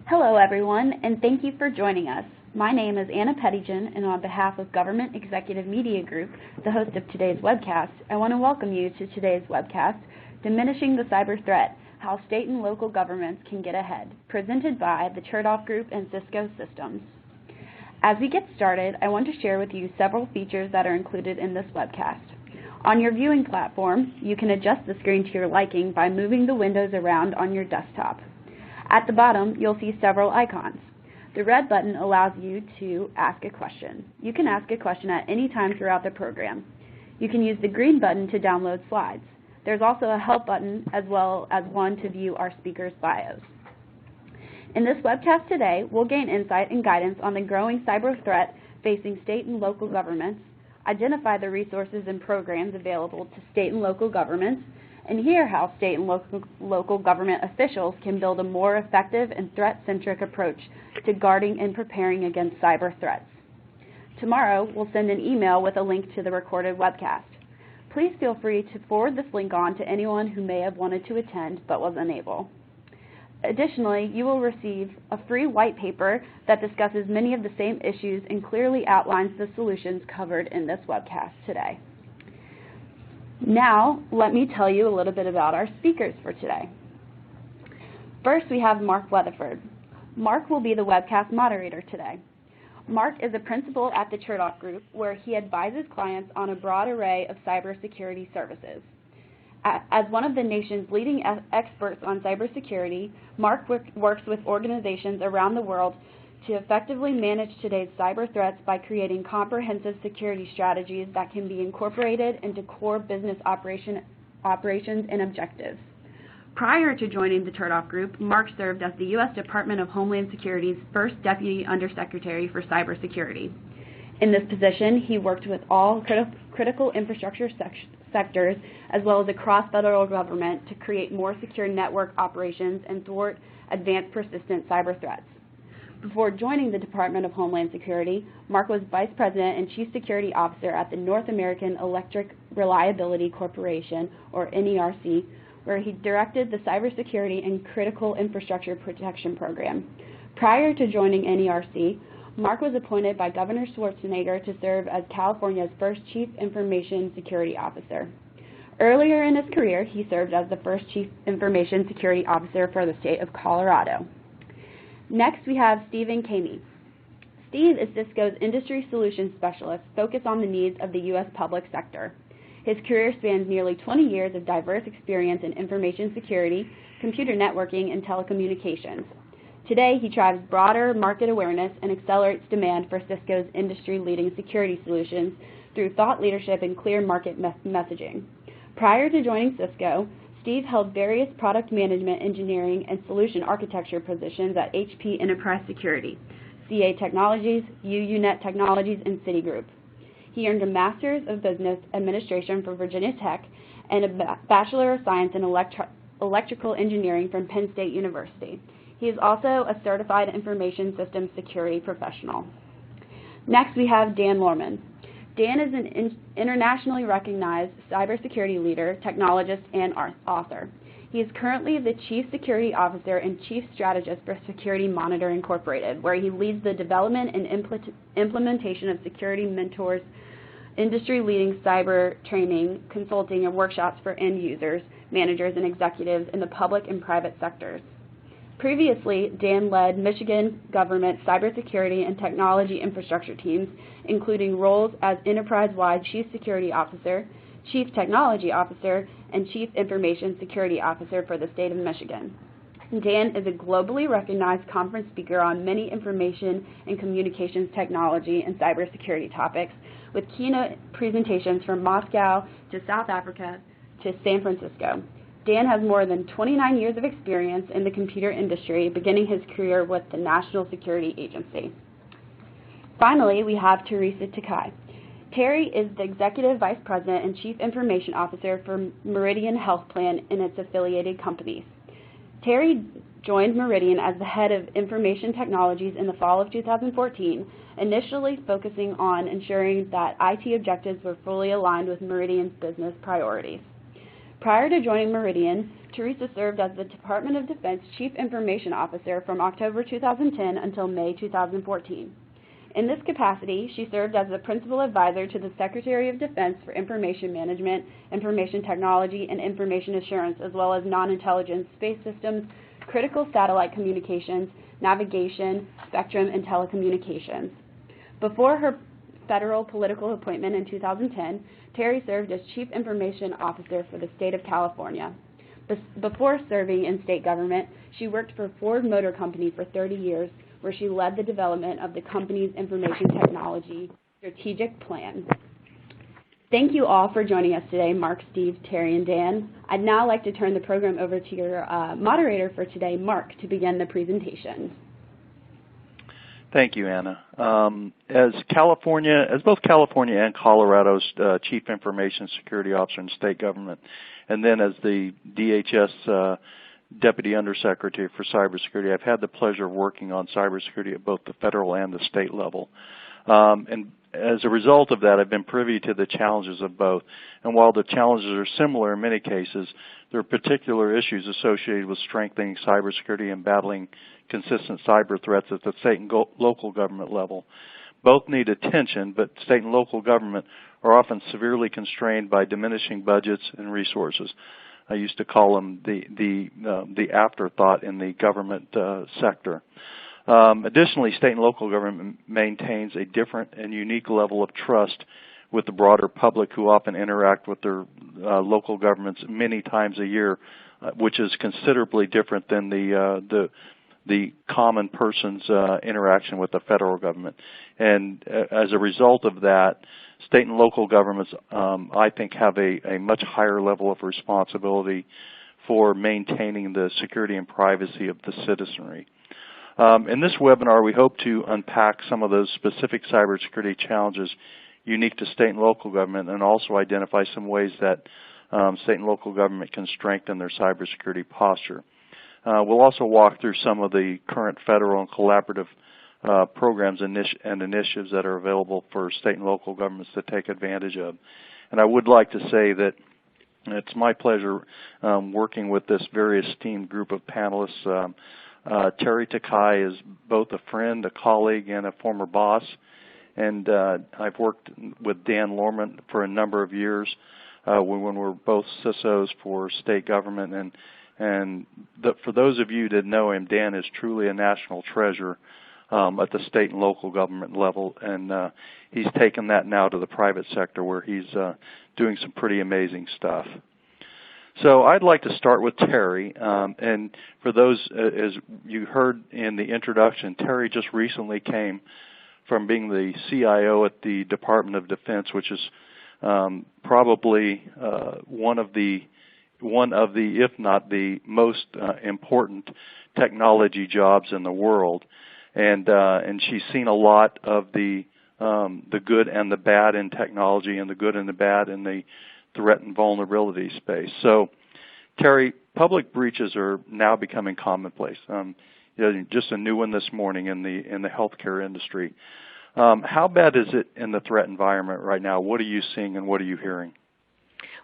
Hello everyone, and thank you for joining us. My name is Anna Pettigen, and on behalf of Government Executive Media Group, the host of today's webcast, I want to welcome you to today's webcast, Diminishing the Cyber Threat, How State and Local Governments Can Get Ahead, presented by the Chertoff Group and Cisco Systems. As we get started, I want to share with you several features that are included in this webcast. On your viewing platform, you can adjust the screen to your liking by moving the windows around on your desktop. At the bottom, you'll see several icons. The red button allows you to ask a question. You can ask a question at any time throughout the program. You can use the green button to download slides. There's also a help button as well as one to view our speakers' bios. In this webcast today, we'll gain insight and guidance on the growing cyber threat facing state and local governments, identify the resources and programs available to state and local governments, and hear how state and local government officials can build a more effective and threat-centric approach to guarding and preparing against cyber threats. Tomorrow, we'll send an email with a link to the recorded webcast. Please feel free to forward this link on to anyone who may have wanted to attend but was unable. Additionally, you will receive a free white paper that discusses many of the same issues and clearly outlines the solutions covered in this webcast today. Now, let me tell you a little bit about our speakers for today. First, we have Mark Weatherford. Mark will be the webcast moderator today. Mark is a principal at the Chertoff Group, where he advises clients on a broad array of cybersecurity services. As one of the nation's leading experts on cybersecurity, Mark works with organizations around the world to effectively manage today's cyber threats by creating comprehensive security strategies that can be incorporated into core business operations and objectives. Prior to joining the Chertoff Group, Mark served as the U.S. Department of Homeland Security's first Deputy Undersecretary for Cybersecurity. In this position, he worked with all critical infrastructure sectors as well as across federal government to create more secure network operations and thwart advanced persistent cyber threats. Before joining the Department of Homeland Security, Mark was Vice President and Chief Security Officer at the North American Electric Reliability Corporation, or NERC, where he directed the Cybersecurity and Critical Infrastructure Protection Program. Prior to joining NERC, Mark was appointed by Governor Schwarzenegger to serve as California's first Chief Information Security Officer. Earlier in his career, he served as the first Chief Information Security Officer for the state of Colorado. Next, we have Stephen Kamey. Steve is Cisco's Industry Solutions Specialist focused on the needs of the U.S. public sector. His career spans nearly 20 years of diverse experience in information security, computer networking, and telecommunications. Today, he drives broader market awareness and accelerates demand for Cisco's industry-leading security solutions through thought leadership and clear market messaging. Prior to joining Cisco, Steve held various product management, engineering, and solution architecture positions at HP Enterprise Security, CA Technologies, UUNet Technologies, and Citigroup. He earned a Master's of Business Administration from Virginia Tech and a Bachelor of Science in Electrical Engineering from Penn State University. He is also a Certified Information Systems Security Professional. Next, we have Dan Lorman. Dan is an internationally recognized cybersecurity leader, technologist, and author. He is currently the Chief Security Officer and Chief Strategist for Security Monitor Incorporated, where he leads the development and implementation of Security Mentors, industry-leading cyber training, consulting, and workshops for end users, managers, and executives in the public and private sectors. Previously, Dan led Michigan government cybersecurity and technology infrastructure teams, including roles as enterprise-wide Chief Security Officer, Chief Technology Officer, and Chief Information Security Officer for the state of Michigan. Dan is a globally recognized conference speaker on many information and communications technology and cybersecurity topics, with keynote presentations from Moscow to South Africa to San Francisco. Dan has more than 29 years of experience in the computer industry, beginning his career with the National Security Agency. Finally, we have Teresa Takai. Terry is the Executive Vice President and Chief Information Officer for Meridian Health Plan and its affiliated companies. Terry joined Meridian as the head of information technologies in the fall of 2014, initially focusing on ensuring that IT objectives were fully aligned with Meridian's business priorities. Prior to joining Meridian, Teresa served as the Department of Defense Chief Information Officer from October 2010 until May 2014. In this capacity, she served as the Principal Advisor to the Secretary of Defense for Information Management, Information Technology, and Information Assurance, as well as non-intelligence space systems, critical satellite communications, navigation, spectrum, and telecommunications. Before her federal political appointment in 2010, Terry served as Chief Information Officer for the state of California. Before serving in state government, she worked for Ford Motor Company for 30 years, where she led the development of the company's information technology strategic plan. Thank you all for joining us today, Mark, Steve, Terry, and Dan. I'd now like to turn the program over to your moderator for today, Mark, to begin the presentation. Thank you, Anna. As both California and Colorado's Chief Information Security Officer in state government, and then as the DHS Deputy Undersecretary for Cybersecurity, I've had the pleasure of working on cybersecurity at both the federal and the state level. And as a result of that, I've been privy to the challenges of both. And while the challenges are similar in many cases, there are particular issues associated with strengthening cybersecurity and battling consistent cyber threats at the state and local government level. Both need attention, but state and local government are often severely constrained by diminishing budgets and resources. I used to call them the afterthought in the government sector. Additionally, state and local government maintains a different and unique level of trust with the broader public, who often interact with their local governments many times a year, which is considerably different than the common person's interaction with the federal government. And as a result of that, state and local governments, I think, have a much higher level of responsibility for maintaining the security and privacy of the citizenry. In this webinar, we hope to unpack some of those specific cybersecurity challenges unique to state and local government, and also identify some ways that state and local government can strengthen their cybersecurity posture. We'll also walk through some of the current federal and collaborative programs and initiatives that are available for state and local governments to take advantage of. And I would like to say that it's my pleasure working with this very esteemed group of panelists. Terry Takai is both a friend, a colleague, and a former boss. And I've worked with Dan Lorman for a number of years when we were both CISOs for state government. And for those of you that know him, Dan is truly a national treasure at the state and local government level. And he's taken that now to the private sector, where he's doing some pretty amazing stuff. So I'd like to start with Terry. And for those, as you heard in the introduction, Terry just recently came from being the CIO at the Department of Defense, which is probably one of the, if not the most important technology jobs in the world. And she's seen a lot of the good and the bad in technology, and the good and the bad in the threat and vulnerability space. So, Terry, public breaches are now becoming commonplace. Just a new one this morning in the healthcare industry. How bad is it in the threat environment right now? What are you seeing and what are you hearing?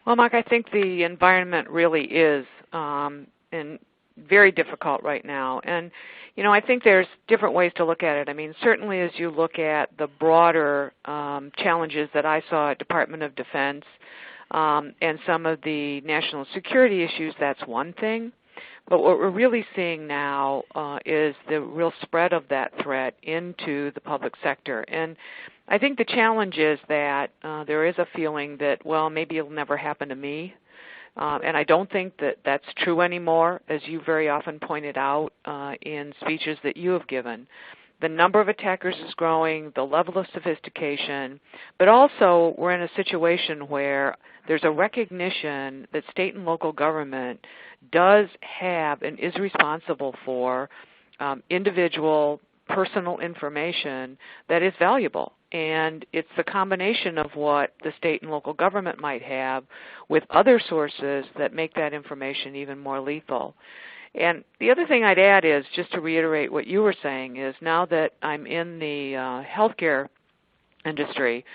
Well, Mark, I think the environment really is very difficult right now. And, I think there's different ways to look at it. I mean, certainly as you look at the broader challenges that I saw at Department of Defense and some of the national security issues, that's one thing. But what we're really seeing now is the real spread of that threat into the public sector. And I think the challenge is that there is a feeling that, well, maybe it'll never happen to me. And I don't think that that's true anymore, as you very often pointed out in speeches that you have given. The number of attackers is growing, the level of sophistication, but also we're in a situation where there's a recognition that state and local government does have and is responsible for individual personal information that is valuable. And it's the combination of what the state and local government might have with other sources that make that information even more lethal. And the other thing I'd add is, just to reiterate what you were saying, is now that I'm in the healthcare industry,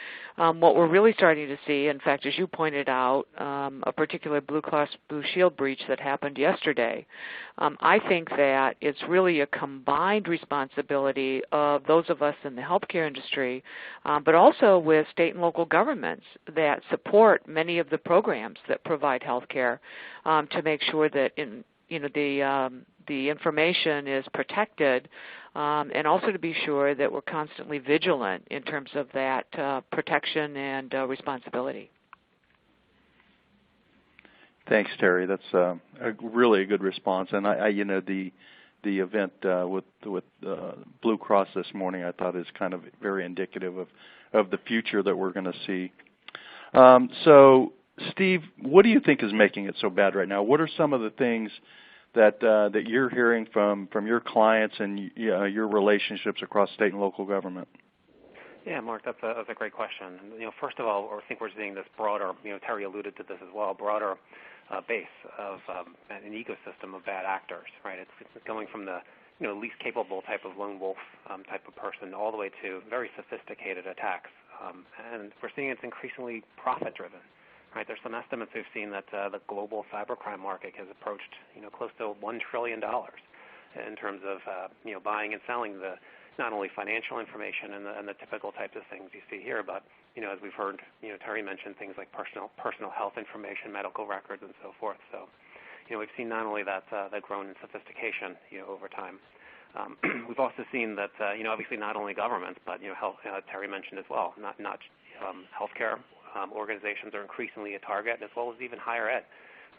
what we're really starting to see, in fact, as you pointed out, a particular Blue Cross Blue Shield breach that happened yesterday, I think that it's really a combined responsibility of those of us in the healthcare industry, but also with state and local governments that support many of the programs that provide healthcare, to make sure that the information is protected, and also to be sure that we're constantly vigilant in terms of that protection and responsibility. Thanks, Terry. That's really a good response. And the event with Blue Cross this morning, I thought is kind of very indicative of the future that we're going to see. So, Steve, what do you think is making it so bad right now? What are some of the things that you're hearing from your clients and your relationships across state and local government? Yeah, Mark, that's a great question. First of all, I think we're seeing this broader, Terry alluded to this as well, broader base of an ecosystem of bad actors, right? It's going from the least capable type of lone wolf type of person all the way to very sophisticated attacks. And we're seeing it's increasingly profit-driven. Right, there's some estimates we've seen that the global cybercrime market has approached, close to $1 trillion in terms of, buying and selling the not only financial information and the typical types of things you see here, but, as we've heard, Terry mentioned things like personal health information, medical records, and so forth. So, we've seen not only that grown in sophistication, over time. We've also seen that, obviously not only governments, but health. Terry mentioned as well, not healthcare. Organizations are increasingly a target, as well as even higher ed.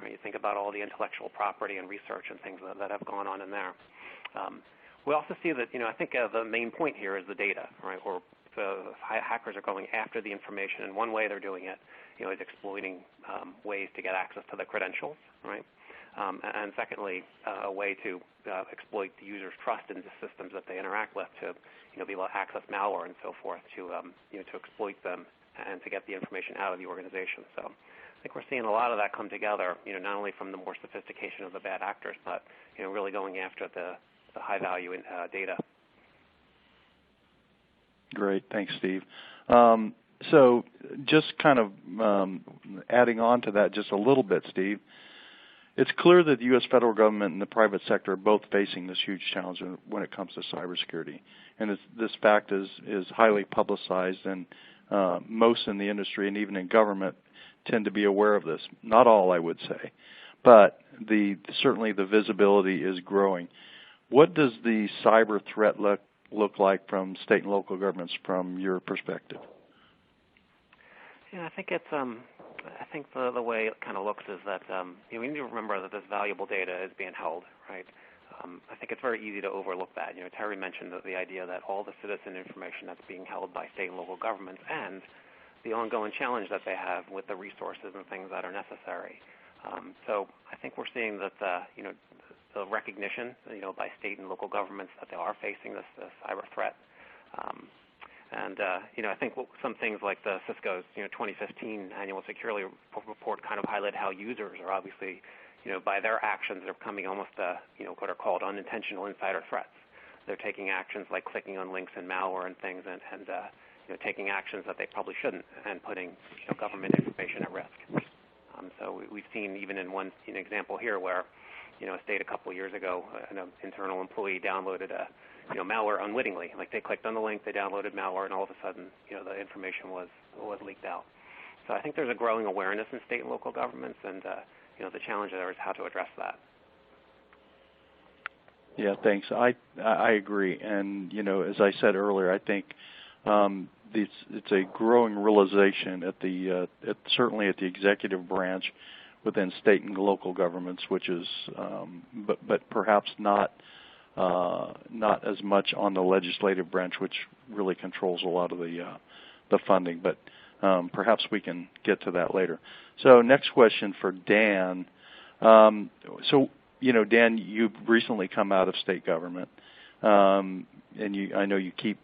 Right? You think about all the intellectual property and research and things that have gone on in there. We also see that, I think the main point here is the data, right? Or the hackers are going after the information, and one way they're doing it, is exploiting ways to get access to the credentials, right? And secondly, a way to exploit the user's trust in the systems that they interact with to, be able to access malware and so forth to exploit them and to get the information out of the organization. So I think we're seeing a lot of that come together, not only from the more sophistication of the bad actors, but, really going after the high-value data. Great. Thanks, Steve. So just kind of adding on to that just a little bit, Steve, it's clear that the U.S. federal government and the private sector are both facing this huge challenge when it comes to cybersecurity. And this fact is highly publicized, and most in the industry and even in government tend to be aware of this. Not all, I would say, but certainly the visibility is growing. What does the cyber threat look like from state and local governments from your perspective? Yeah, I think it's I think the way it kind of looks is that we need to remember that this valuable data is being held, right? I think it's very easy to overlook that. Terry mentioned the idea that all the citizen information that's being held by state and local governments and the ongoing challenge that they have with the resources and things that are necessary. So I think we're seeing that the recognition, by state and local governments that they are facing this cyber threat. I think some things like the Cisco's 2015 annual security report kind of highlight how users are obviously, by their actions, they're becoming almost what are called unintentional insider threats. They're taking actions like clicking on links and malware and things, and taking actions that they probably shouldn't, and putting government information at risk. So we've seen even in one example here where a state a couple of years ago, an internal employee downloaded malware unwittingly. Like they clicked on the link, they downloaded malware, and all of a sudden, the information was leaked out. So I think there's a growing awareness in state and local governments, and the challenge there is how to address that. Yeah, thanks. I agree, and as I said earlier, I think it's a growing realization certainly at the executive branch within state and local governments, which is, but perhaps not as much on the legislative branch, which really controls a lot of the funding. But perhaps we can get to that later. So next question for Dan. Dan, you've recently come out of state government, and I know you keep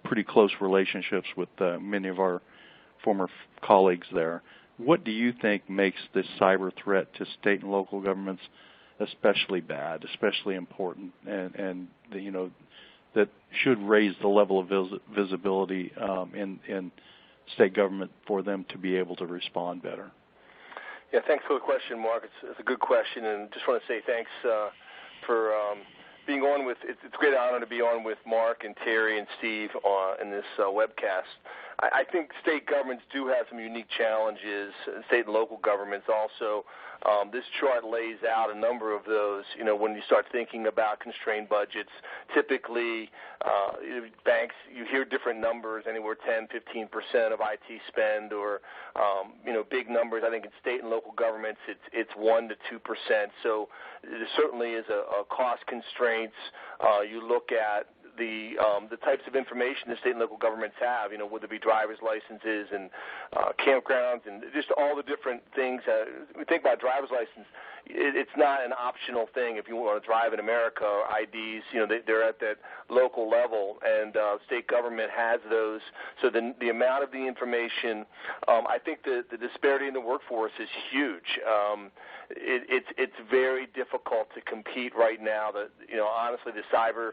pretty close relationships with many of our former colleagues there. What do you think makes this cyber threat to state and local governments especially bad, especially important, and that should raise the level of visibility in state government for them to be able to respond better? Yeah, thanks for the question, Mark. It's a good question, and just want to say thanks for being on with. It's a great honor to be on with Mark and Terry and Steve in this webcast. I think state governments do have some unique challenges, state and local governments also. This chart lays out a number of those. You know, when you start thinking about constrained budgets, typically banks, you hear different numbers, anywhere 10, 15% of IT spend, or big numbers. I think in state and local governments, it's 1 to 2%. So there certainly is a cost constraints. You look at the types of information the state and local governments have, whether it be driver's licenses and campgrounds and just all the different things. We think about driver's license, it's not an optional thing. If you want to drive in America, or IDs, they're at that local level, and state government has those. So the amount of the information, I think the disparity in the workforce is huge. It's very difficult to compete right now. Honestly, the cyber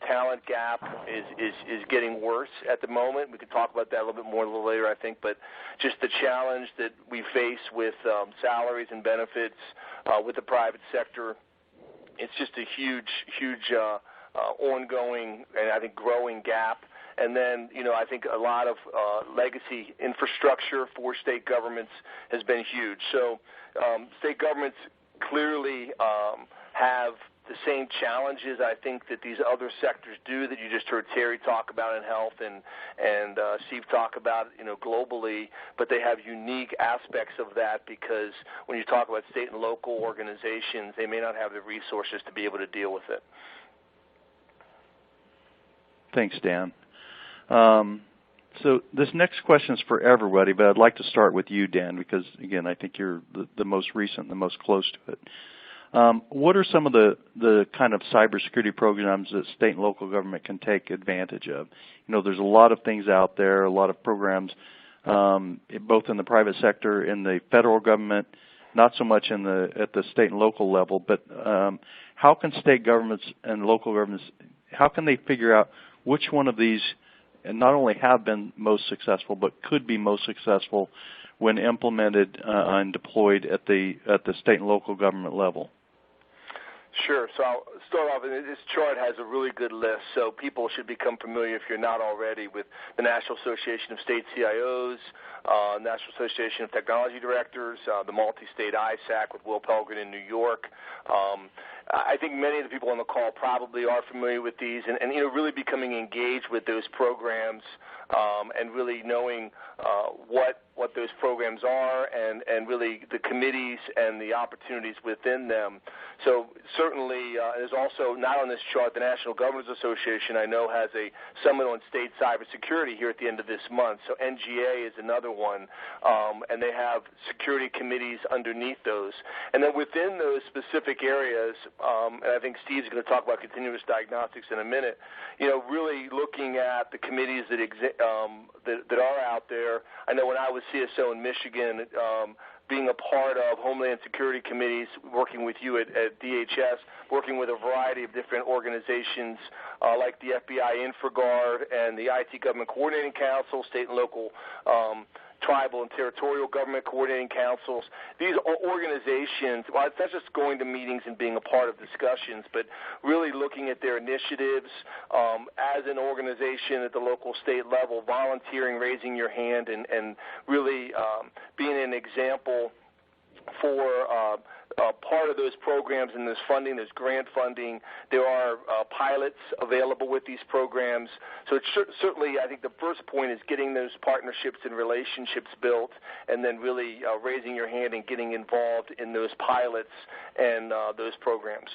talent gap is getting worse at the moment. We could talk about that a little bit more a little later, I think, but just the challenge that we face with salaries and benefits with the private sector, it's just a huge ongoing and I think growing gap. And then, I think a lot of legacy infrastructure for state governments has been huge. So state governments clearly have the same challenges, I think, that these other sectors do that you just heard Terry talk about in health and Steve talk about, globally, but they have unique aspects of that because when you talk about state and local organizations, they may not have the resources to be able to deal with it. Thanks, Dan. So this next question is for everybody, but I'd like to start with you, Dan, because, again, I think you're the most recent, the most close to it. What are some of the kind of cybersecurity programs that state and local government can take advantage of? There's a lot of things out there, a lot of programs, both in the private sector, in the federal government, not so much at the state and local level, but how can state governments and local governments, how can they figure out which one of these and not only have been most successful, but could be most successful when implemented and deployed at the state and local government level? Sure. So I'll start off, and this chart has a really good list, so people should become familiar, if you're not already, with the National Association of State CIOs, National Association of Technology Directors, the multi-state ISAC with Will Pelgrin in New York. I think many of the people on the call probably are familiar with these, and really becoming engaged with those programs and really knowing what those programs are and really the committees and the opportunities within them. So certainly there's also, not on this chart, the National Governors Association, I know, has a summit on state cybersecurity here at the end of this month. So NGA is another one, and they have security committees underneath those. And then within those specific areas, and I think Steve's going to talk about continuous diagnostics in a minute, really looking at the committees that are out there. I know when I was CSO in Michigan, being a part of Homeland Security committees, working with you at DHS, working with a variety of different organizations like the FBI InfraGuard and the IT Government Coordinating Council, state and local tribal and territorial government coordinating councils. These organizations, well, it's not just going to meetings and being a part of discussions, but really looking at their initiatives as an organization at the local state level, volunteering, raising your hand, and really being an example for part of those programs and this funding, there's grant funding. There are pilots available with these programs. So it's certainly, I think the first point is getting those partnerships and relationships built, and then really raising your hand and getting involved in those pilots and those programs.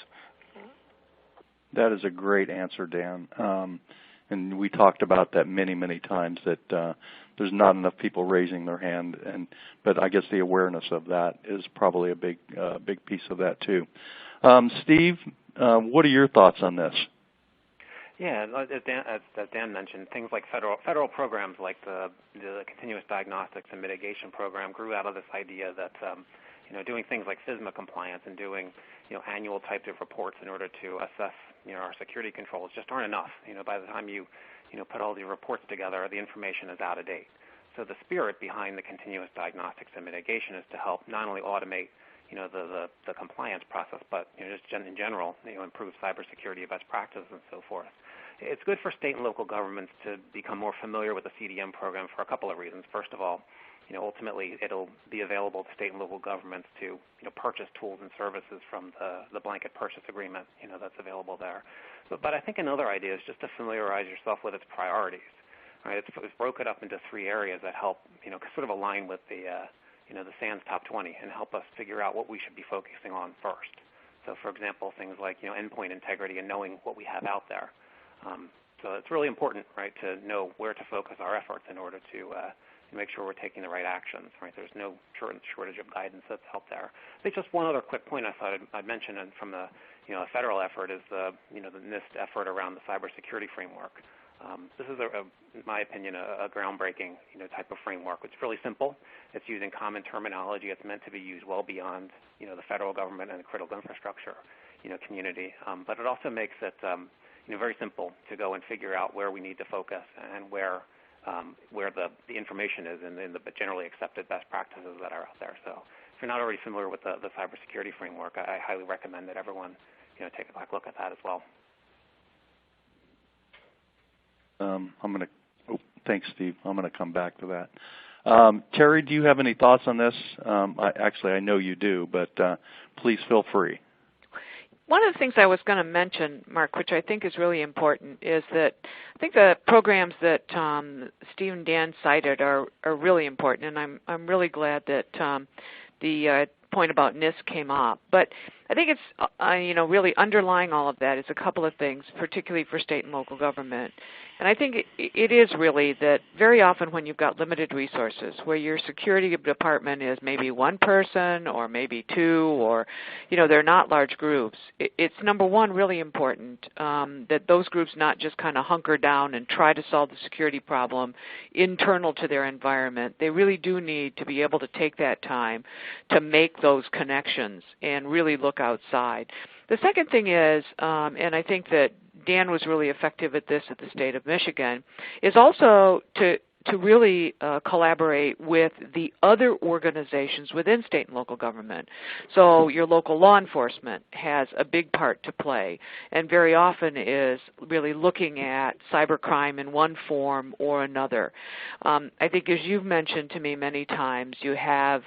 That is a great answer, Dan. And we talked about that many, many times, that there's not enough people raising their hand, but I guess the awareness of that is probably a big piece of that too. Steve, what are your thoughts on this? Yeah, as Dan mentioned, things like federal programs like the Continuous Diagnostics and Mitigation Program grew out of this idea that doing things like FISMA compliance and doing annual types of reports in order to assess our security controls just aren't enough. By the time you put all the reports together, the information is out of date. So the spirit behind the continuous diagnostics and mitigation is to help not only automate the compliance process, but just in general, improve cybersecurity best practices and so forth. It's good for state and local governments to become more familiar with the CDM program for a couple of reasons. First of all, ultimately it'll be available to state and local governments to purchase tools and services from the blanket purchase agreement that's available there. But I think another idea is just to familiarize yourself with its priorities. Right? It's broken up into 3 areas that help sort of align with the SANS Top 20 and help us figure out what we should be focusing on first. So, for example, things like endpoint integrity and knowing what we have out there. So it's really important, right, to know where to focus our efforts in order to make sure we're taking the right actions. Right, there's no shortage of guidance that's out there. I think just one other quick point I thought I'd mention, and from the federal effort, is the NIST effort around the cybersecurity framework. This is, in my opinion, a groundbreaking type of framework. It's really simple. It's using common terminology. It's meant to be used well beyond the federal government and the critical infrastructure community. But it also makes it very simple to go and figure out where we need to focus and where the information is in the generally accepted best practices that are out there. So if you're not already familiar with the cybersecurity framework, I highly recommend that everyone take a quick look at that as well. Thanks, Steve. I'm going to come back to that. Terry, do you have any thoughts on this? I know you do, but please feel free. One of the things I was going to mention, Mark, which I think is really important, is that I think the programs that Steve and Dan cited are really important, and I'm really glad that the point about NIST came up. But I think it's really underlying all of that is a couple of things, particularly for state and local government. And I think it is really that very often when you've got limited resources, where your security department is maybe one person or maybe 2, or they're not large groups, it's number one really important that those groups not just kind of hunker down and try to solve the security problem internal to their environment. They really do need to be able to take that time to make those connections and really look outside. The second thing is, and I think that Dan was really effective at this at the state of Michigan, is also to really collaborate with the other organizations within state and local government. So your local law enforcement has a big part to play, and very often is really looking at cybercrime in one form or another. I think, as you've mentioned to me many times, you have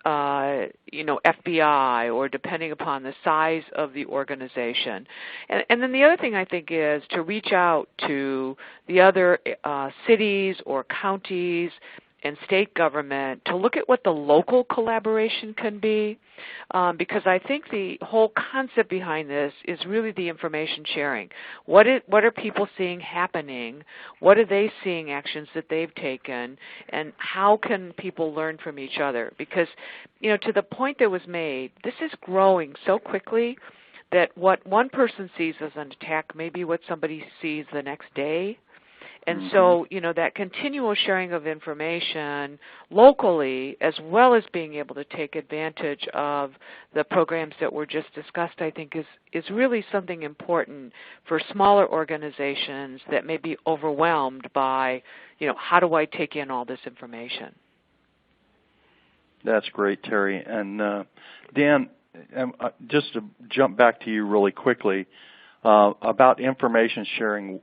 FBI, or depending upon the size of the organization. And then the other thing I think is to reach out to the other cities or counties and state government to look at what the local collaboration can be, because I think the whole concept behind this is really the information sharing. What are people seeing happening? What are they seeing actions that they've taken? And how can people learn from each other? Because, to the point that was made, this is growing so quickly that what one person sees as an attack may be what somebody sees the next day. And so, that continual sharing of information locally, as well as being able to take advantage of the programs that were just discussed, I think is really something important for smaller organizations that may be overwhelmed by, how do I take in all this information? That's great, Terry. And Dan, just to jump back to you really quickly, about information sharing,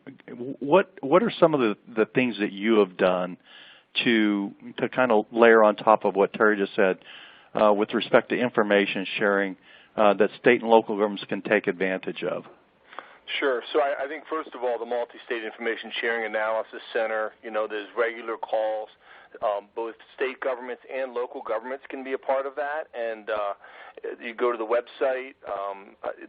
what are some of the things that you have done to kind of layer on top of what Terry just said with respect to information sharing that state and local governments can take advantage of? Sure. So I think, first of all, the Multi-State Information Sharing Analysis Center, there's regular calls. Both state governments and local governments can be a part of that, and you go to the website.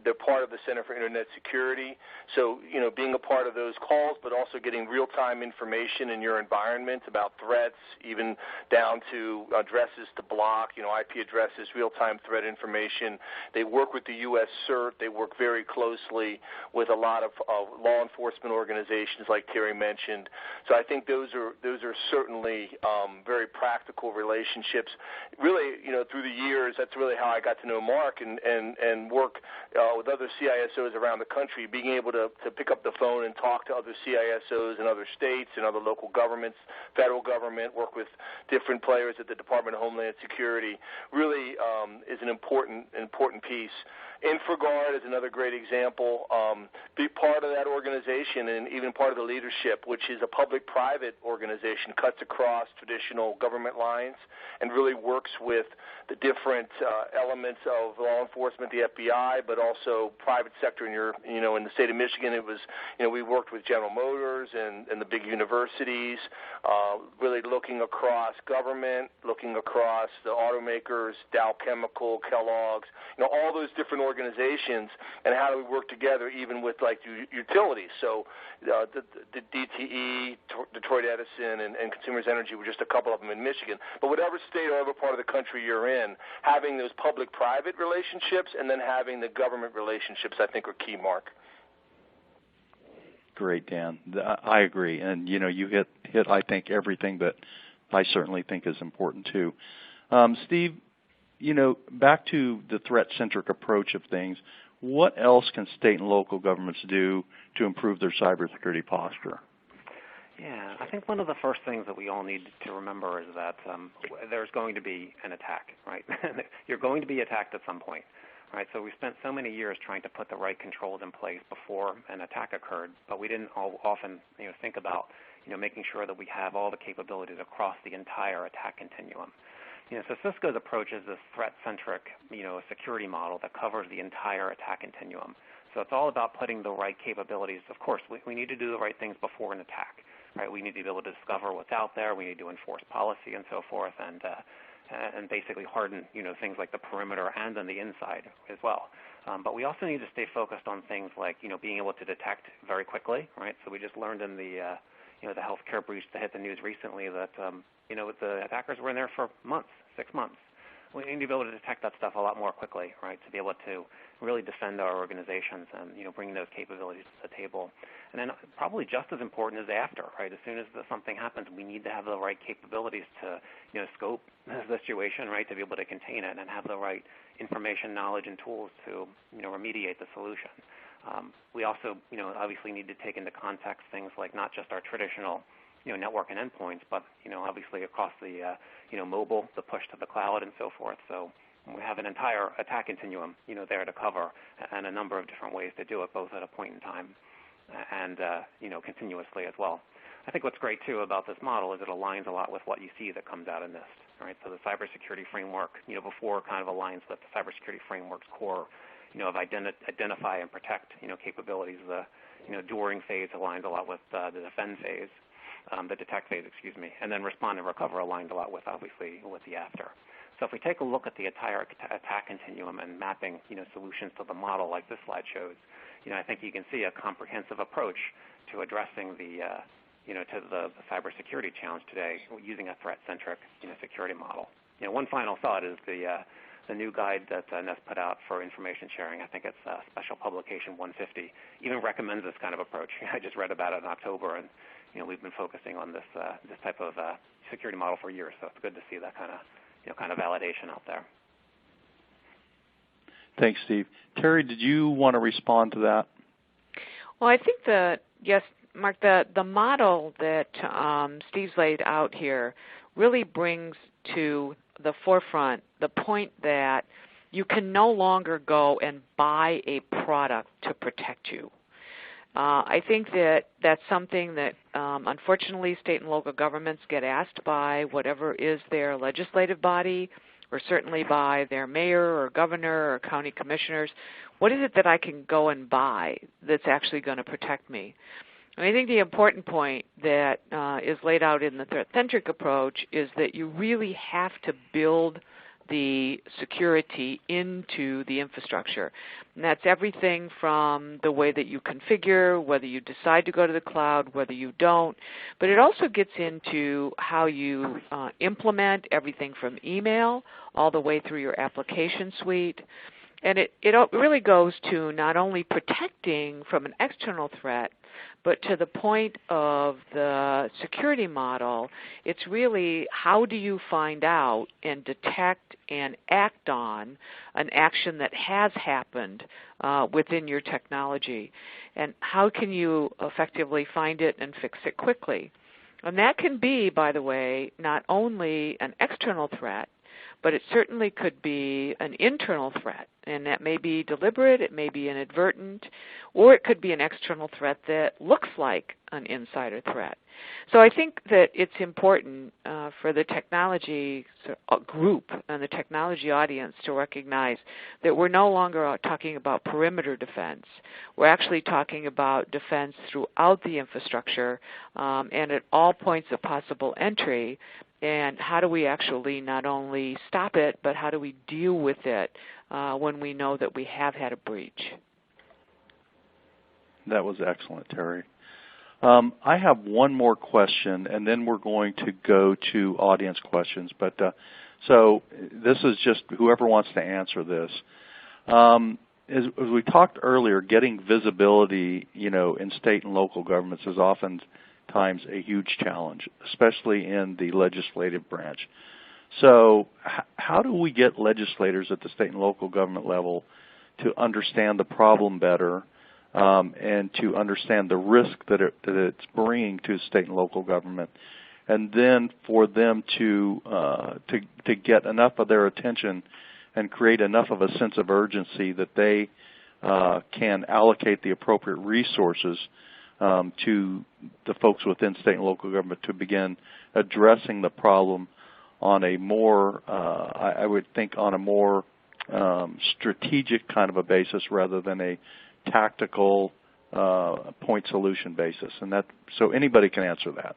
They're part of the Center for Internet Security, so being a part of those calls, but also getting real-time information in your environment about threats, even down to addresses to block, IP addresses, real-time threat information. They work with the U.S. CERT. They work very closely with a lot of law enforcement organizations, like Terry mentioned. So I think those are certainly very practical relationships. Really, through the years, that's really how I got to know Mark and work with other CISOs around the country, being able to pick up the phone and talk to other CISOs in other states and other local governments, federal government, work with different players at the Department of Homeland Security, really is an important piece. InfraGard is another great example. Be part of that organization and even part of the leadership, which is a public-private organization, cuts across traditional government lines and really works with the different elements of law enforcement, the FBI, but also private sector. In the state of Michigan, it was, we worked with General Motors and the big universities, really looking across government, looking across the automakers, Dow Chemical, Kellogg's, all those different organizations, and how do we work together even with like utilities. So the DTE, Detroit Edison, and Consumers Energy were just a couple of them in Michigan. But whatever state or whatever part of the country you're in, having those public-private relationships and then having the government relationships, I think, are key, Mark. Great, Dan. I agree. And, you hit I think, everything that I certainly think is important, too. Steve, back to the threat-centric approach of things, what else can state and local governments do to improve their cybersecurity posture? Yeah, I think one of the first things that we all need to remember is that there's going to be an attack, right? You're going to be attacked at some point, right? So we spent so many years trying to put the right controls in place before an attack occurred, but we didn't often think about making sure that we have all the capabilities across the entire attack continuum. So Cisco's approach is this threat-centric, security model that covers the entire attack continuum. So it's all about putting the right capabilities. Of course, we need to do the right things before an attack, right? We need to be able to discover what's out there. We need to enforce policy and so forth, and basically harden, things like the perimeter and then the inside as well. But we also need to stay focused on things like, being able to detect very quickly, right? So we just learned in the the healthcare breach that hit the news recently that, the attackers were in there for months, 6 months. We need to be able to detect that stuff a lot more quickly, right, to be able to really defend our organizations and, bring those capabilities to the table. And then probably just as important is after, right? As soon as something happens, we need to have the right capabilities to, scope the situation, right, to be able to contain it and have the right information, knowledge, and tools to, remediate the solution. We also, obviously need to take into context things like not just our traditional, network and endpoints, but, obviously across the, mobile, the push to the cloud and so forth. So we have an entire attack continuum, there to cover and a number of different ways to do it, both at a point in time and, continuously as well. I think what's great, too, about this model is it aligns a lot with what you see that comes out of NIST, right? So the cybersecurity framework, before kind of aligns with the cybersecurity framework's core, of identify and protect, capabilities. The, during phase aligns a lot with the defend phase, the detect phase, and then respond and recover aligned a lot with, obviously, with the after. So if we take a look at the entire attack continuum and mapping, solutions to the model like this slide shows, I think you can see a comprehensive approach to addressing the, to the cybersecurity challenge today using a threat-centric, security model. One final thought is the new guide that NIST put out for information sharing. I think it's Special Publication 150. Even recommends this kind of approach. I just read about it in October, and we've been focusing on this this type of security model for years. So it's good to see that kind of validation out there. Thanks, Steve. Terry, did you want to respond to that? Well, I think yes, Mark, the model that Steve's laid out here really brings to the forefront the point that you can no longer go and buy a product to protect you. I think that's something that, unfortunately, state and local governments get asked by whatever is their legislative body, or certainly by their mayor or governor or county commissioners. What is it that I can go and buy that's actually going to protect me? And I think the important point that is laid out in the threat-centric approach is that you really have to build the security into the infrastructure. And that's everything from the way that you configure, whether you decide to go to the cloud, whether you don't. But it also gets into how you implement everything from email all the way through your application suite. And it really goes to not only protecting from an external threat, but to the point of the security model, it's really how do you find out and detect and act on an action that has happened within your technology, and how can you effectively find it and fix it quickly. And that can be, by the way, not only an external threat, but it certainly could be an internal threat, and that may be deliberate, it may be inadvertent, or it could be an external threat that looks like an insider threat. So I think that it's important for the technology group and the technology audience to recognize that we're no longer talking about perimeter defense. We're actually talking about defense throughout the infrastructure and at all points of possible entry. And how do we actually not only stop it, but how do we deal with it when we know that we have had a breach? That was excellent, Terry. I have one more question, and then we're going to go to audience questions. But so this is just whoever wants to answer this. As we talked earlier, getting visibility, in state and local governments is oftentimes a huge challenge, especially in the legislative branch. So how do we get legislators at the state and local government level to understand the problem better and to understand the risk that it's bringing to state and local government, and then for them to get enough of their attention and create enough of a sense of urgency that they can allocate the appropriate resources to the folks within state and local government to begin addressing the problem on a more, I would think, on a more strategic kind of a basis rather than a tactical point solution basis. And so anybody can answer that.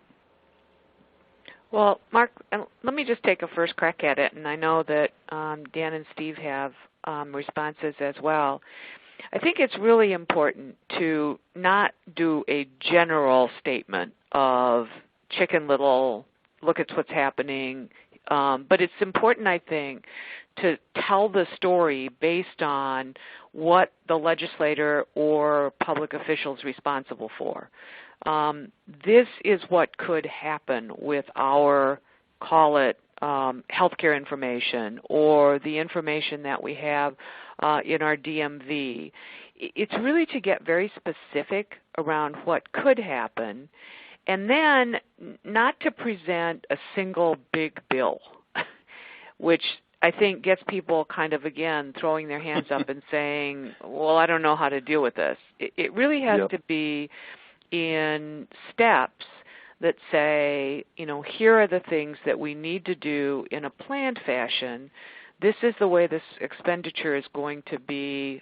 Well, Mark, let me just take a first crack at it, and I know that Dan and Steve have responses as well. I think it's really important to not do a general statement of Chicken Little, look at what's happening, but it's important, I think, to tell the story based on what the legislator or public official is responsible for. This is what could happen with our, call it, healthcare information or the information that we have in our DMV. It's really to get very specific around what could happen, and then not to present a single big bill, which I think gets people kind of, again, throwing their hands up and saying, well, I don't know how to deal with this. It really has to be in steps that say, here are the things that we need to do in a planned fashion. This is the way this expenditure is going to be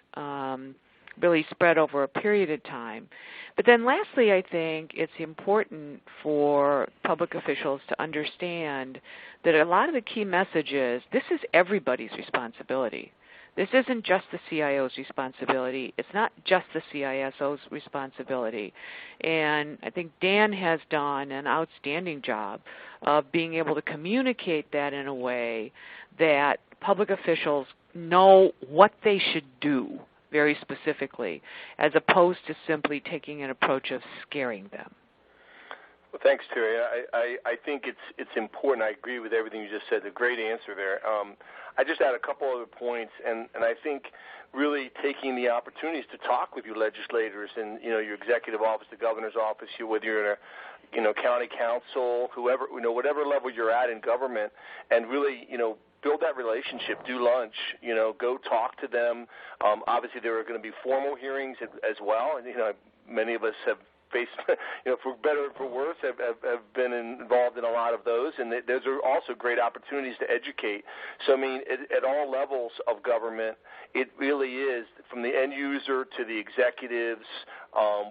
really spread over a period of time. But then lastly, I think it's important for public officials to understand that a lot of the key messages, this is everybody's responsibility. This isn't just the CIO's responsibility. It's not just the CISO's responsibility. And I think Dan has done an outstanding job of being able to communicate that in a way that public officials know what they should do very specifically, as opposed to simply taking an approach of scaring them. Well, thanks, Terry. I think it's important. I agree with everything you just said. A great answer there. I just add a couple other points, and I think really taking the opportunities to talk with your legislators and your executive office, the governor's office, whether you're in a county council, whoever, whatever level you're at in government, and really build that relationship. Do lunch. Go talk to them. Obviously, there are going to be formal hearings as well, and many of us have faced, for better or for worse, have been involved in a lot of those, and those are also great opportunities to educate. So, I mean, at all levels of government, it really is, from the end user to the executives.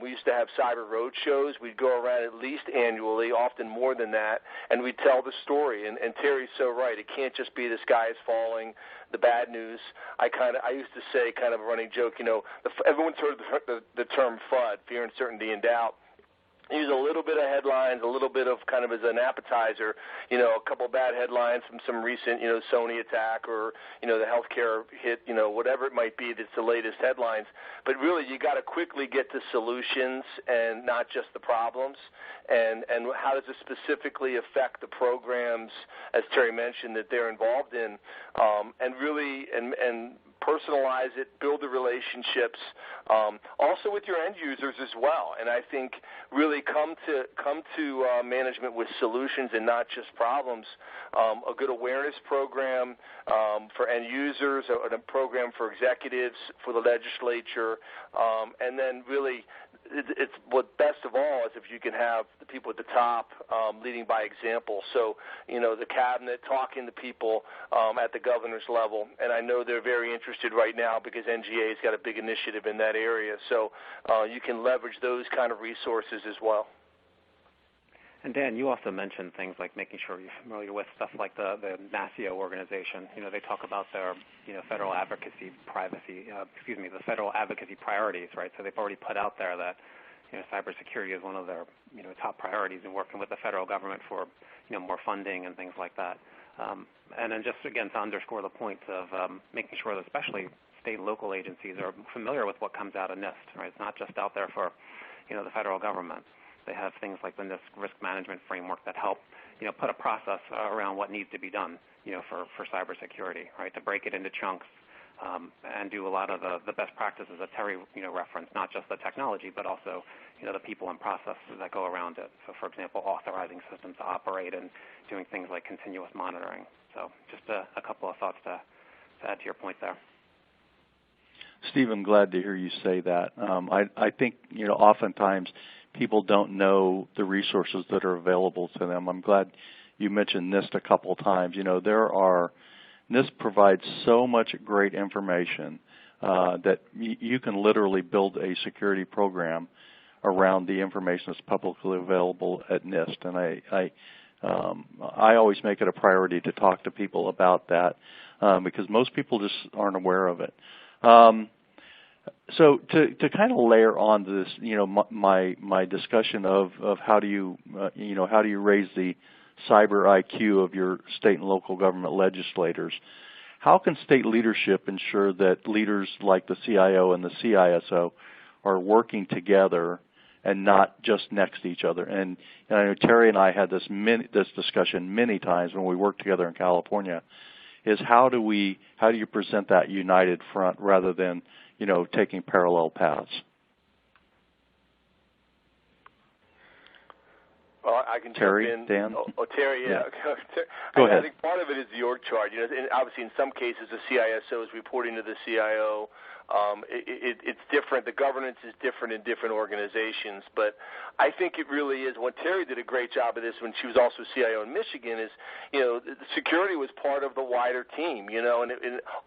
We used to have cyber road shows. We'd go around at least annually, often more than that, and we'd tell the story. And Terry's so right. It can't just be the sky is falling, the bad news. I used to say, kind of a running joke, everyone's heard the term FUD, fear, uncertainty, and doubt. use a little bit of headlines, a little bit of kind of as an appetizer, a couple of bad headlines from some recent, Sony attack or, the healthcare hit, whatever it might be that's the latest headlines. But really you got to quickly get to solutions and not just the problems. And how does it specifically affect the programs, as Terry mentioned, that they're involved in, and really and personalize it, build the relationships, also with your end users as well. And I think really come to management with solutions and not just problems. A good awareness program for end users, a program for executives, for the legislature, and then really it's what best of all is if you can have the people at the top leading by example. So, the cabinet talking to people at the governor's level, and I know they're very interested right now because NGA's got a big initiative in that area. So you can leverage those kind of resources as well. And Dan, you also mentioned things like making sure you're familiar with stuff like the MALICIOUS organization. They talk about their federal advocacy the federal advocacy priorities, right? So they've already put out there that cybersecurity is one of their top priorities in working with the federal government for more funding and things like that. And then just again to underscore the point of making sure that especially state and local agencies are familiar with what comes out of NIST, right? It's not just out there for the federal government. They have things like the NIST risk management framework that help, put a process around what needs to be done, for cybersecurity, right? To break it into chunks and do a lot of the best practices that Terry, referenced, not just the technology, but also, the people and processes that go around it. So, for example, authorizing systems to operate and doing things like continuous monitoring. So, just a couple of thoughts to add to your point there. Steve, I'm glad to hear you say that. I think, oftentimes people don't know the resources that are available to them. I'm glad you mentioned NIST a couple of times. NIST provides so much great information that you can literally build a security program around the information that's publicly available at NIST. And I always make it a priority to talk to people about that because most people just aren't aware of it. So to kind of layer on this, my discussion of how do you raise the cyber IQ of your state and local government legislators? How can state leadership ensure that leaders like the CIO and the CISO are working together and not just next to each other? And I know Terry and I had this discussion many times when we worked together in California. Is how do you present that united front rather than taking parallel paths? Well, I can Terry, jump in. Dan? Terry, yeah. Go ahead. I think part of it is the org chart. And obviously in some cases the CISO is reporting to the CIO. It's different. The governance is different in different organizations. But I think it really is. What Terry did a great job of this when she was also CIO in Michigan is, security was part of the wider team, and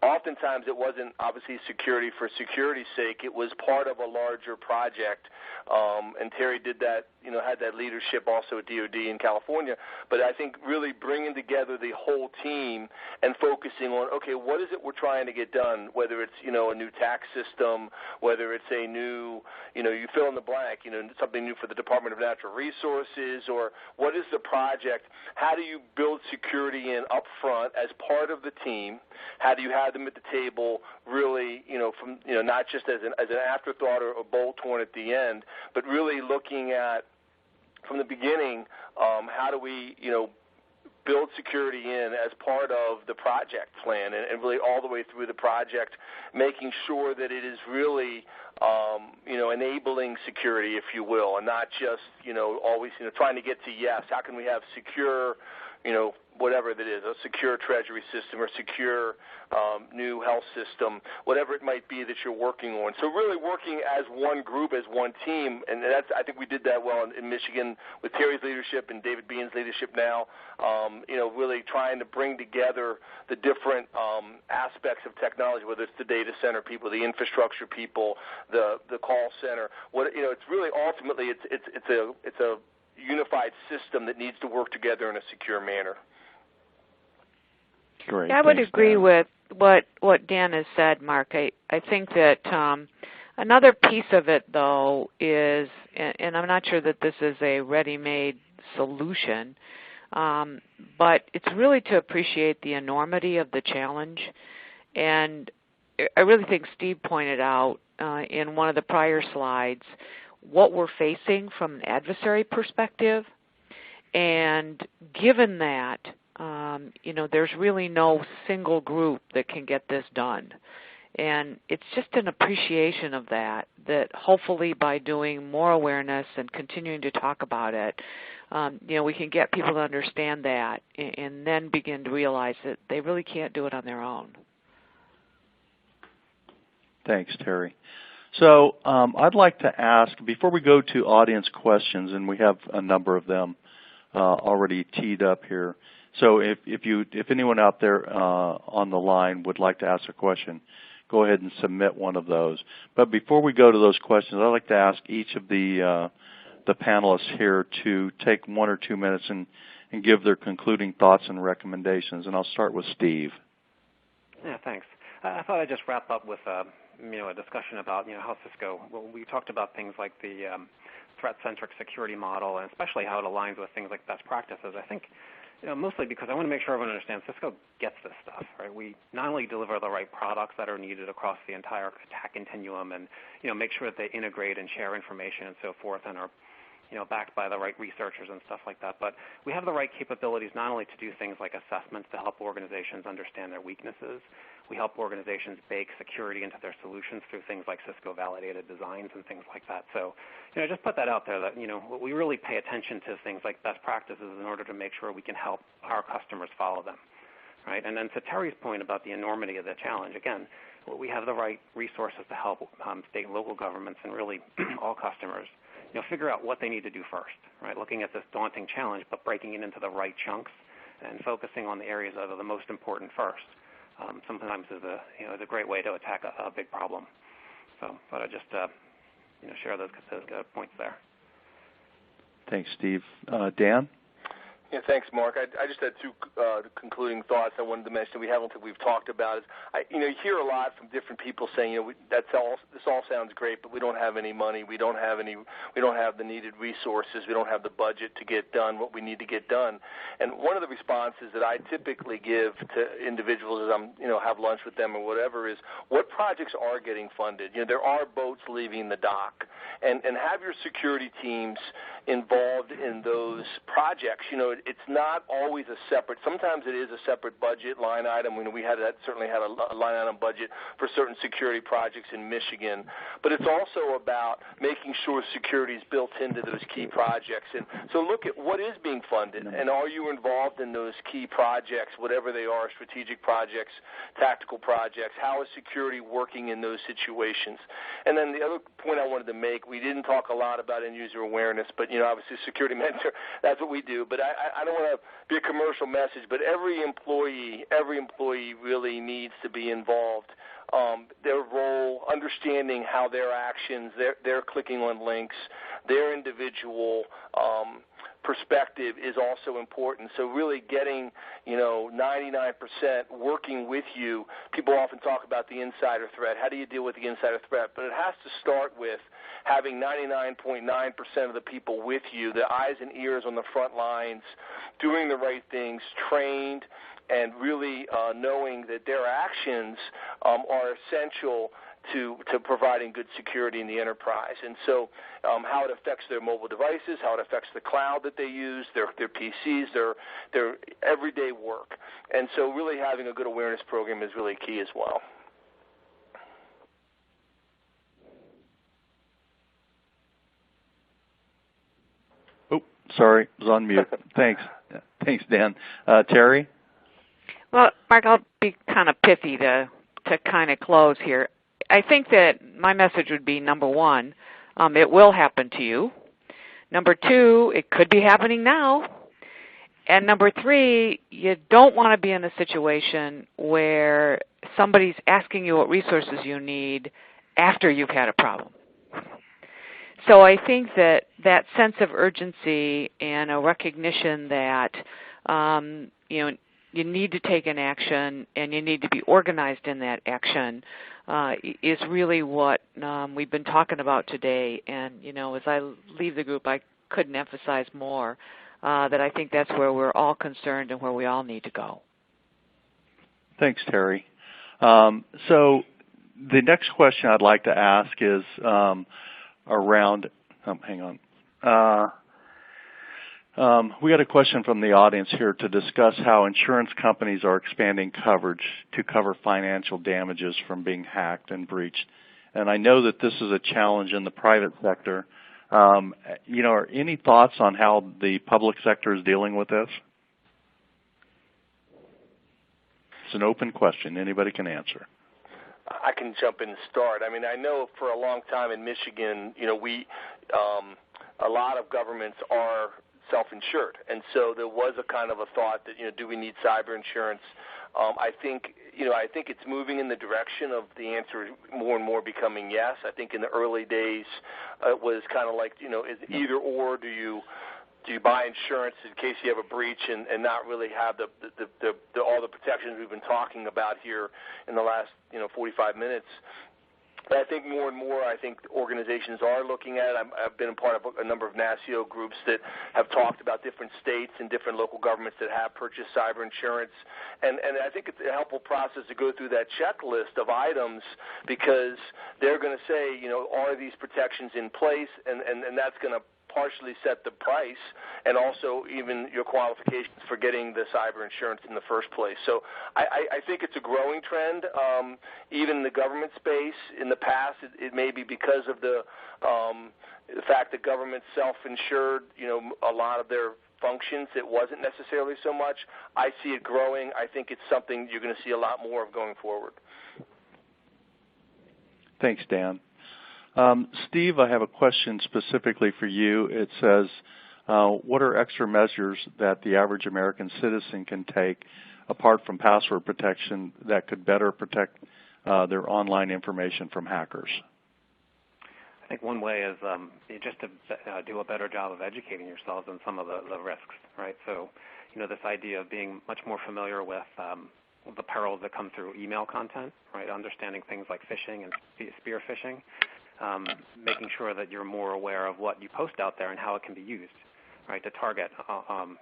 oftentimes it wasn't obviously security for security's sake. It was part of a larger project. And Terry did that, had that leadership also at DOD in California. But I think really bringing together the whole team and focusing on, okay, what is it we're trying to get done, whether it's, a new tax system, whether it's a new, you fill in the blank, something new for the Department of Natural Resources, or what is the project? How do you build security in up front as part of the team? How do you have them at the table really, from, not just as an afterthought or a bolt-on at the end, but really looking at, from the beginning, how do we, build security in as part of the project plan and really all the way through the project, making sure that it is really, enabling security, if you will, and not just, always, trying to get to yes. How can we have secure, whatever that is, a secure treasury system or secure new health system, whatever it might be that you're working on. So really working as one group, as one team, and I think we did that well in Michigan with Terry's leadership and David Bean's leadership now, really trying to bring together the different aspects of technology, whether it's the data center people, the infrastructure people, the call center. It's really ultimately it's a unified system that needs to work together in a secure manner. Great. Yeah, I would agree with what Dan has said, Mark. I think that another piece of it, though, is and I'm not sure that this is a ready-made solution, but it's really to appreciate the enormity of the challenge. And I really think Steve pointed out in one of the prior slides what we're facing from an adversary perspective. And given that, there's really no single group that can get this done. And it's just an appreciation of that hopefully by doing more awareness and continuing to talk about it, we can get people to understand that and then begin to realize that they really can't do it on their own. Thanks, Terry. So I'd like to ask, before we go to audience questions, and we have a number of them already teed up here, so if anyone out there on the line would like to ask a question, go ahead and submit one of those. But before we go to those questions, I'd like to ask each of the panelists here to take 1 or 2 minutes and give their concluding thoughts and recommendations. And I'll start with Steve. Yeah, thanks. I thought I'd just wrap up with a discussion about how Cisco. Well, we talked about things like the threat-centric security model, and especially how it aligns with things like best practices. I think mostly because I want to make sure everyone understands Cisco gets this stuff, right? We not only deliver the right products that are needed across the entire attack continuum and, make sure that they integrate and share information and so forth and are, backed by the right researchers and stuff like that, but we have the right capabilities not only to do things like assessments to help organizations understand their weaknesses. We help organizations bake security into their solutions through things like Cisco-validated designs and things like that. So, just put that out there that, we really pay attention to things like best practices in order to make sure we can help our customers follow them, right? And then to Terry's point about the enormity of the challenge, again, we have the right resources to help state and local governments and really all customers, figure out what they need to do first, right? Looking at this daunting challenge, but breaking it into the right chunks and focusing on the areas that are the most important first. Sometimes is a great way to attack a big problem. So, but I just share those points there. Thanks, Steve. Dan? Yeah, thanks, Mark. I just had 2 concluding thoughts I wanted to mention we haven't we've talked about. You hear a lot from different people saying, this all sounds great, but we don't have any money, we don't have the needed resources, we don't have the budget to get done what we need to get done. And one of the responses that I typically give to individuals as I'm have lunch with them or whatever is, what projects are getting funded? There are boats leaving the dock, and have your security teams involved in those projects. It's not always a separate. Sometimes it is a separate budget line item. We certainly had a line item budget for certain security projects in Michigan, but it's also about making sure security is built into those key projects. And so look at what is being funded, and are you involved in those key projects, whatever they are, strategic projects, tactical projects? How is security working in those situations? And then the other point I wanted to make, we didn't talk a lot about end-user awareness, but obviously security mentor, that's what we do. But I don't want to be a commercial message, but every employee really needs to be involved. Their role, understanding how their actions, their clicking on links, their individual perspective is also important. So really getting, 99% working with you. People often talk about the insider threat. How do you deal with the insider threat? But it has to start with having 99.9% of the people with you, the eyes and ears on the front lines, doing the right things, trained, and really knowing that their actions are essential to providing good security in the enterprise. And so how it affects their mobile devices, how it affects the cloud that they use, their PCs, their everyday work. And so really having a good awareness program is really key as well. Oh, sorry, I was on mute. Thanks. Thanks, Dan. Terry? Well, Mark, I'll be kind of pithy to kind of close here. I think that my message would be, number 1, it will happen to you. Number 2, it could be happening now. And number 3, you don't want to be in a situation where somebody's asking you what resources you need after you've had a problem. So I think that sense of urgency and a recognition that, you need to take an action and you need to be organized in that action is really what we've been talking about today. And, as I leave the group, I couldn't emphasize more that I think that's where we're all concerned and where we all need to go. Thanks, Terry. So the next question I'd like to ask is around, hang on. We got a question from the audience here to discuss how insurance companies are expanding coverage to cover financial damages from being hacked and breached. And I know that this is a challenge in the private sector. Are any thoughts on how the public sector is dealing with this? It's an open question. Anybody can answer. I can jump in and start. I mean, I know for a long time in Michigan, a lot of governments are self-insured, and so there was a kind of a thought that, do we need cyber insurance? I think it's moving in the direction of the answer more and more becoming yes. I think in the early days it was kind of like, is either or. Do you buy insurance in case you have a breach and not really have all the protections we've been talking about here in the last 45 minutes? I think more and more, organizations are looking at it. I've been a part of a number of NASIO groups that have talked about different states and different local governments that have purchased cyber insurance. And I think it's a helpful process to go through that checklist of items, because they're going to say, are these protections in place? And that's going to partially set the price and also even your qualifications for getting the cyber insurance in the first place. So I think it's a growing trend. Even in the government space, in the past, it may be because of the fact that government self-insured, a lot of their functions. It wasn't necessarily so much. I see it growing. I think it's something you're going to see a lot more of going forward. Thanks, Dan. Steve, I have a question specifically for you. It says, what are extra measures that the average American citizen can take, apart from password protection, that could better protect their online information from hackers? I think one way is just to do a better job of educating yourselves on some of the risks, right? So, this idea of being much more familiar with the perils that come through email content, right? Understanding things like phishing and spear phishing. Making sure that you're more aware of what you post out there and how it can be used, right, to target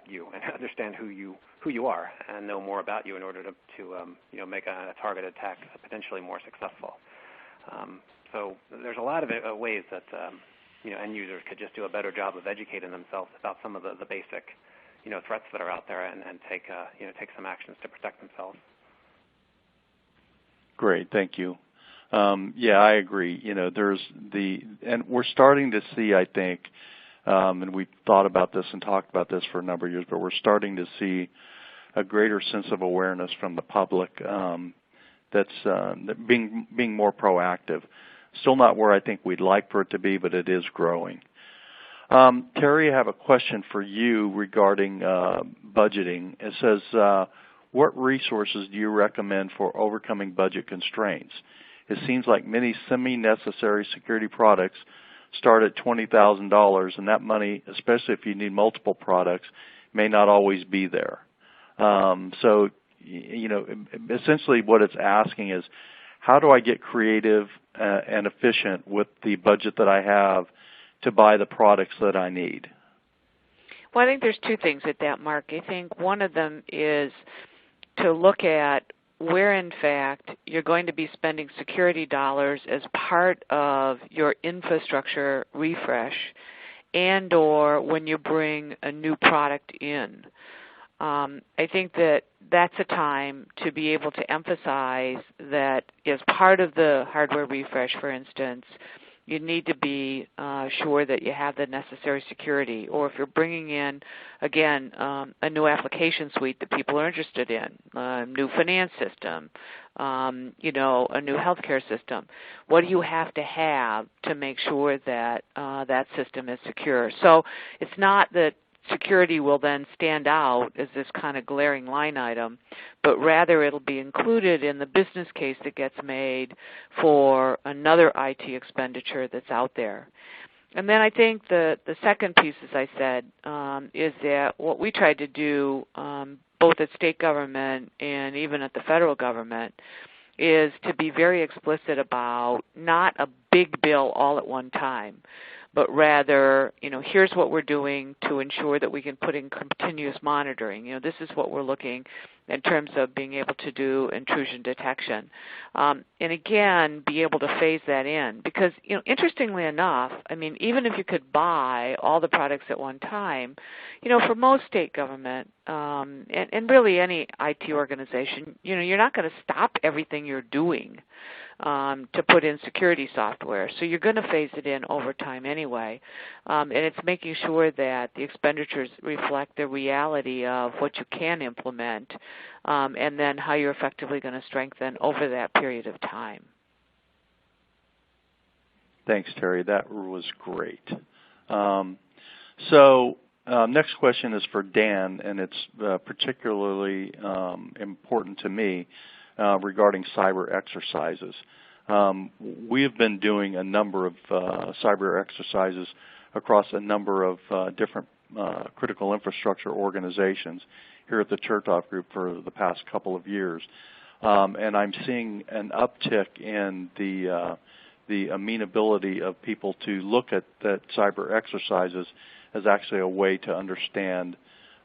you and understand who you are and know more about you in order to make a targeted attack potentially more successful. So there's a lot of ways that end users could just do a better job of educating themselves about some of the basic threats that are out there and take some actions to protect themselves. Great, thank you. Yeah, I agree. And we're starting to see, I think, and we've thought about this and talked about this for a number of years, but we're starting to see a greater sense of awareness from the public that's being more proactive. Still not where I think we'd like for it to be, but it is growing. Terry, I have a question for you regarding budgeting. It says, what resources do you recommend for overcoming budget constraints? It seems like many semi-necessary security products start at $20,000, and that money, especially if you need multiple products, may not always be there. So, essentially what it's asking is, how do I get creative and efficient with the budget that I have to buy the products that I need? Well, I think there's two things at that, Mark. I think one of them is to look at where, in fact, you're going to be spending security dollars as part of your infrastructure refresh and or when you bring a new product in. I think that that's a time to be able to emphasize that as part of the hardware refresh, for instance, you need to be sure that you have the necessary security. Or if you're bringing in, again, a new application suite that people are interested in, a new finance system, a new healthcare system, what do you have to make sure that that system is secure? So it's not that security will then stand out as this kind of glaring line item, but rather it'll be included in the business case that gets made for another IT expenditure that's out there. And then I think the second piece, as I said, is that what we tried to do both at state government and even at the federal government is to be very explicit about not a big bill all at one time, but rather, here's what we're doing to ensure that we can put in continuous monitoring. This is what we're looking in terms of being able to do intrusion detection. And again, be able to phase that in. Because, interestingly enough, even if you could buy all the products at one time, for most state government, and really any IT organization, you're not going to stop everything you're doing to put in security software. So you're going to phase it in over time anyway. And it's making sure that the expenditures reflect the reality of what you can implement and then how you're effectively going to strengthen over that period of time. Thanks, Terry. That was great. Next question is for Dan, and it's particularly important to me regarding cyber exercises. We have been doing a number of cyber exercises across a number of different critical infrastructure organizations here at the Chertoff Group for the past couple of years. And I'm seeing an uptick in the amenability of people to look at that cyber exercises as actually a way to understand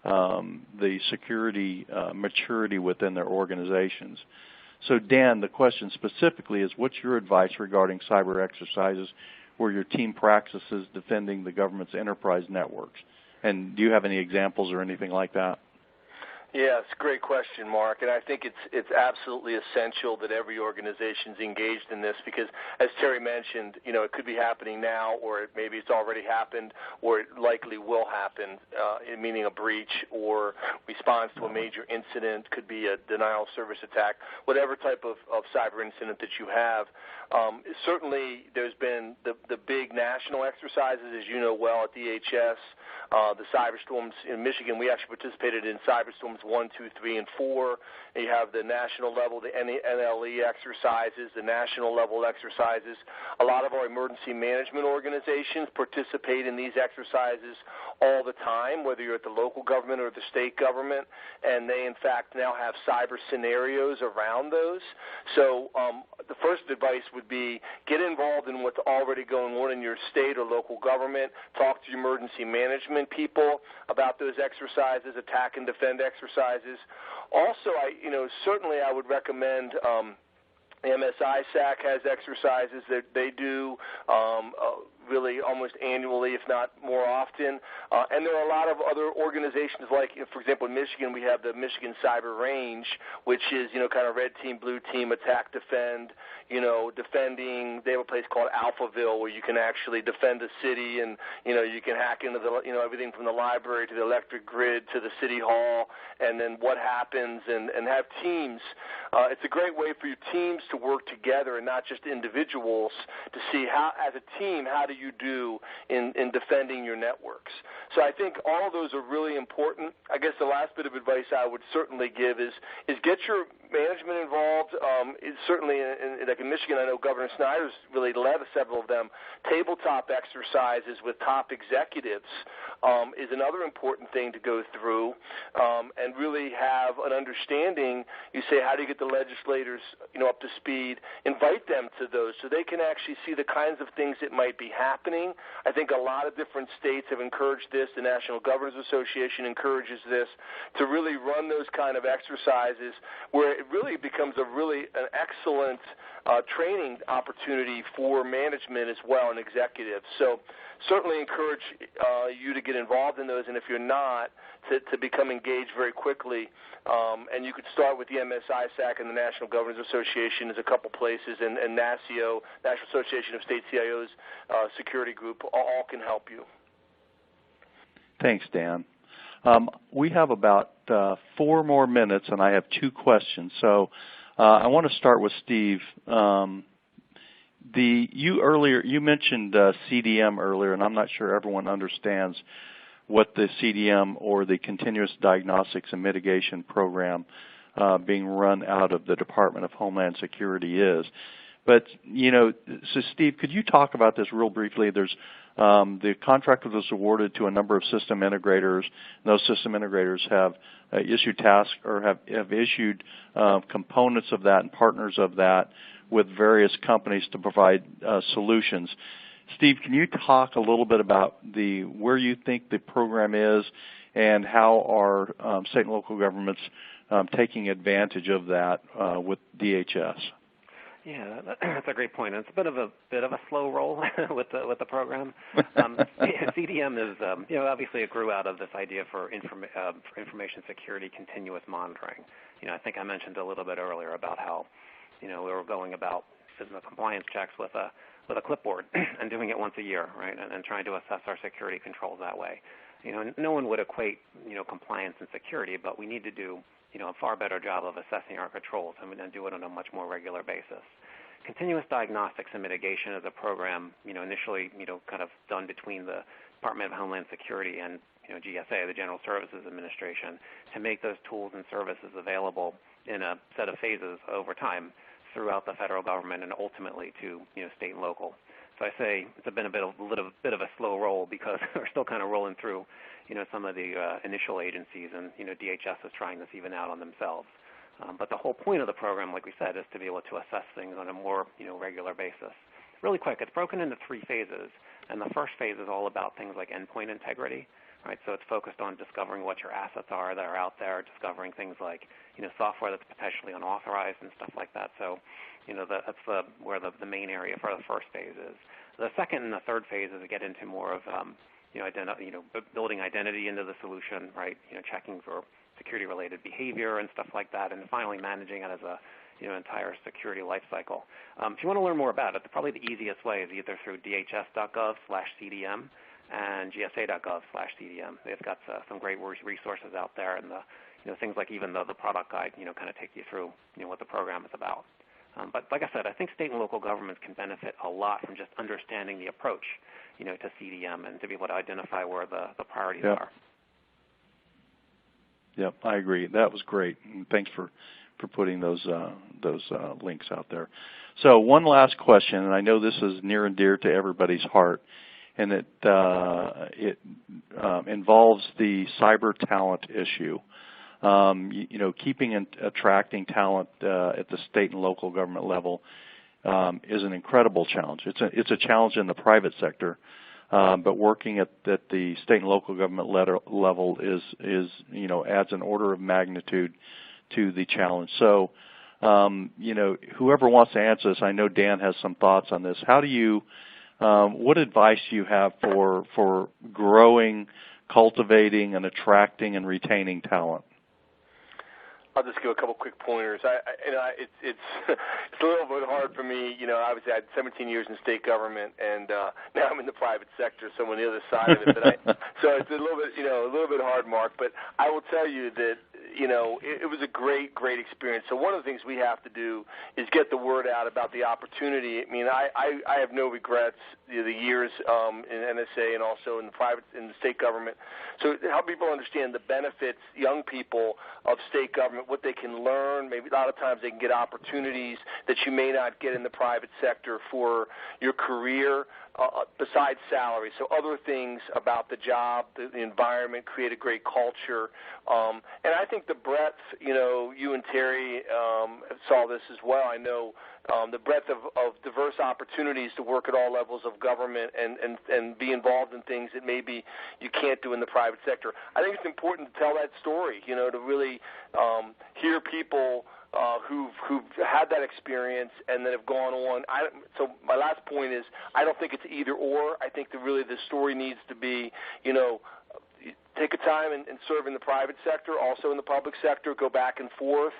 the security maturity within their organizations. So Dan, the question specifically is, what's your advice regarding cyber exercises where your team practices defending the government's enterprise networks? And do you have any examples or anything like that? Yeah, it's a great question, Mark, and I think it's absolutely essential that every organization is engaged in this because, as Terry mentioned, it could be happening now, or maybe it's already happened, or it likely will happen, meaning a breach or response to a major incident, could be a denial of service attack, whatever type of cyber incident that you have. Certainly, there's been the big national exercises, as you know well, at DHS, the cyberstorms in Michigan. We actually participated in cyberstorms 1, 2, 3, and 4. You have the national level, the NLE exercises, the national level exercises. A lot of our emergency management organizations participate in these exercises all the time, whether you're at the local government or the state government, and they, in fact, now have cyber scenarios around those. So the first advice would be get involved in what's already going on in your state or local government. Talk to emergency management people about those exercises, attack and defend exercises. Also, certainly I would recommend MSISAC has exercises that they do really almost annually, if not more often. And there are a lot of other organizations like, for example, in Michigan, we have the Michigan Cyber Range, which is, kind of red team, blue team, attack, defend, defending. They have a place called Alphaville where you can actually defend a city and, you can hack into the, everything from the library to the electric grid to the city hall and then what happens and have teams. It's a great way for your teams to work together and not just individuals to see how, as a team, how do you do in defending your networks. So I think all of those are really important. I guess the last bit of advice I would certainly give is get your management involved. Certainly, like in Michigan, I know Governor Snyder's really led several of them. Tabletop exercises with top executives is another important thing to go through and really have an understanding. You say, how do you get the legislators, up to speed? Invite them to those so they can actually see the kinds of things that might be happening. I think a lot of different states have encouraged this. The National Governors Association encourages this to really run those kind of exercises where it really becomes an excellent training opportunity for management as well and executives. So certainly encourage you to get involved in those, and if you're not, to become engaged very quickly. And you could start with the MSISAC and the National Governors Association as a couple places, and NASCIO, National Association of State CIOs Security Group, all can help you. Thanks, Dan. We have about 4 more minutes, and I have 2 questions. So I want to start with Steve. You mentioned CDM earlier, and I'm not sure everyone understands what the CDM or the Continuous Diagnostics and Mitigation Program being run out of the Department of Homeland Security is. But, so Steve, could you talk about this real briefly? There's The contract was awarded to a number of system integrators. And those system integrators have issued tasks or have issued components of that and partners of that with various companies to provide solutions. Steve, can you talk a little bit about where you think the program is and how are state and local governments taking advantage of that with DHS? Yeah, that's a great point. It's a bit of a slow roll with the program. CDM is, obviously it grew out of this idea for information security continuous monitoring. I think I mentioned a little bit earlier about how, we were going about compliance checks with a clipboard and doing it once a year, right, and trying to assess our security controls that way. No one would equate, compliance and security, but we need to do, a far better job of assessing our controls and then do it on a much more regular basis. Continuous diagnostics and mitigation is a program, initially, kind of done between the Department of Homeland Security and, GSA, the General Services Administration, to make those tools and services available in a set of phases over time throughout the federal government and ultimately to, state and local. So I say it's been a little bit of a slow roll because we're still kind of rolling through, some of the initial agencies, and DHS is trying this even out on themselves. But the whole point of the program, like we said, is to be able to assess things on a more regular basis. Really quick, it's broken into 3 phases, and the first phase is all about things like endpoint integrity. Right, so it's focused on discovering what your assets are that are out there, discovering things like software that's potentially unauthorized and stuff like that. So that's where the main area for the first phase is. The second and the third phase is to get into more of building identity into the solution, right? Checking for security-related behavior and stuff like that, and finally managing it as a entire security life cycle. If you want to learn more about it, probably the easiest way is either through dhs.gov/CDM and gsa.gov/CDM. They've got some great resources out there, and things like even the product guide, kind of take you through what the program is about. But like I said, I think state and local governments can benefit a lot from just understanding the approach, to CDM and to be able to identify where the priorities are. Yep, I agree. That was great. And thanks for putting those links out there. So one last question, and I know this is near and dear to everybody's heart, and it involves the cyber talent issue. Keeping and attracting talent at the state and local government level is an incredible challenge. It's a challenge in the private sector, but working at the state and local government level is adds an order of magnitude to the challenge. So, whoever wants to answer this, I know Dan has some thoughts on this. How do you what advice do you have for growing, cultivating, and attracting and retaining talent? I'll just give a couple quick pointers. It's a little bit hard for me. Obviously I had 17 years in state government, and now I'm in the private sector, so I'm on the other side of it. So it's a little bit hard, Mark. But I will tell you that it was a great experience. So one of the things we have to do is get the word out about the opportunity. I mean, I have no regrets the years in NSA and also in the state government. So help people understand the benefits, young people of state government, what they can learn. Maybe a lot of times they can get opportunities that you may not get in the private sector for your career. Besides salary, so other things about the job, the environment, create a great culture, and I think the breadth. You and Terry saw this as well. I know the breadth of diverse opportunities to work at all levels of government and be involved in things that maybe you can't do in the private sector. I think it's important to tell that story. To really hear people who've had that experience and that have gone on. So my last point is I don't think it's either or. I think that really the story needs to be, take a time and serve in the private sector, also in the public sector, go back and forth.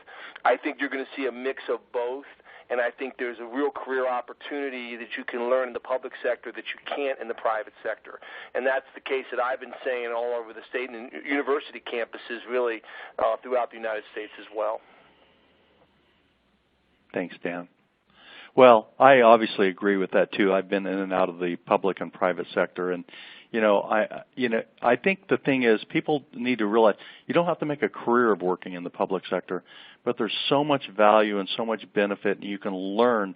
I think you're going to see a mix of both, and I think there's a real career opportunity that you can learn in the public sector that you can't in the private sector. And that's the case that I've been saying all over the state and university campuses really throughout the United States as well. Thanks, Dan. Well, I obviously agree with that too. I've been in and out of the public and private sector, and I think the thing is people need to realize you don't have to make a career of working in the public sector, but there's so much value and so much benefit, and you can learn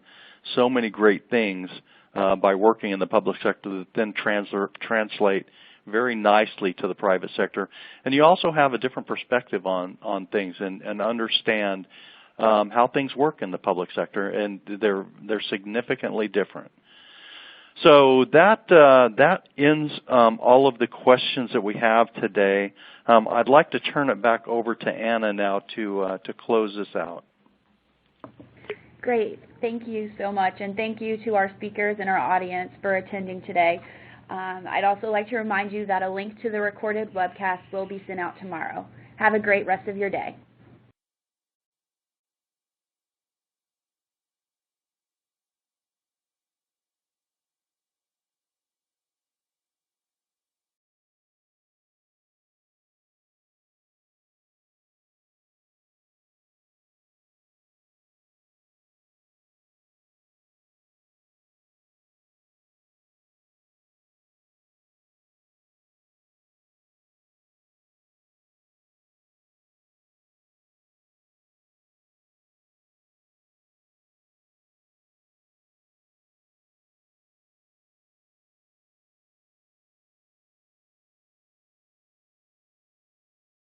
so many great things by working in the public sector that then translate very nicely to the private sector. And you also have a different perspective on things and understand how things work in the public sector, and they're significantly different. So that ends all of the questions that we have today. I'd like to turn it back over to Anna now to close this out. Great. Thank you so much, and thank you to our speakers and our audience for attending today. I'd also like to remind you that a link to the recorded webcast will be sent out tomorrow. Have a great rest of your day.